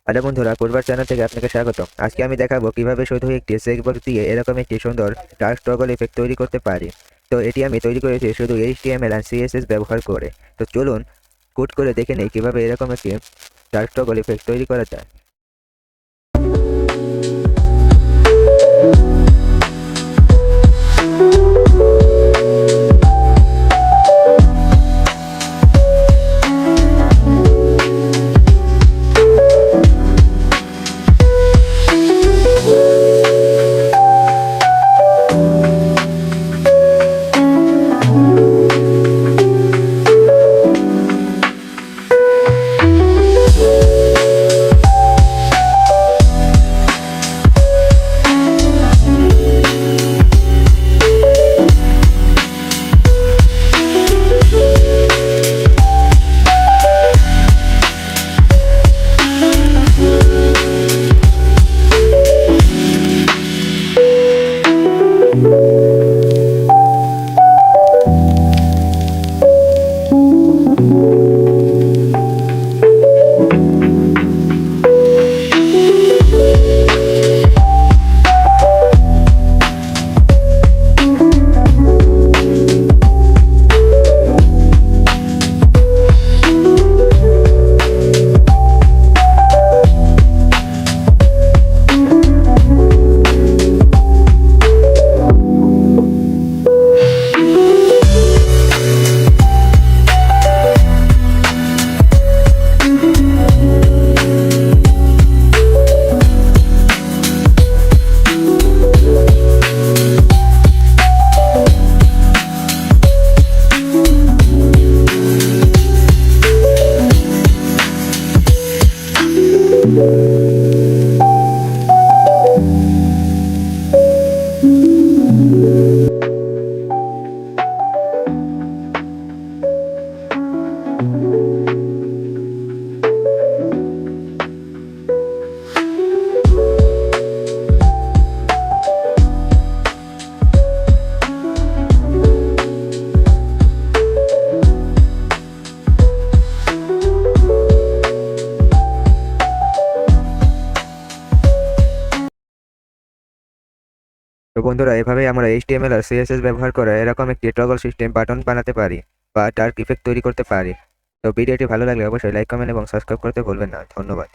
Hello বন্ধুরা, পূর্বার channel থেকে আপনাকে স্বাগতম। আজকে আমি দেখাবো কিভাবে শুধু একটি চেকবক্স দিয়ে এরকম একটি সুন্দর ডার্ক টগল ইফেক্ট তৈরি করতে পারি। তো এটি আমি তৈরি করেছি শুধু HTML আর CSS ব্যবহার করে। তো চলুন কোড করে দেখে নেই কিভাবে এরকম একটি ডার্ক টগল ইফেক্ট তৈরি করা যায়। তো বন্ধুরা, এভাবেই আমরা HTML আর CSS ব্যবহার করে এরকম একটি টগল সিস্টেম বাটন বানাতে পারি বা ডার্ক ইফেক্ট তৈরি করতে পারি। তো ভিডিওটি ভালো লাগলে অবশ্যই লাইক, কমেন্ট এবং সাবস্ক্রাইব করতে ভুলবেন না। ধন্যবাদ।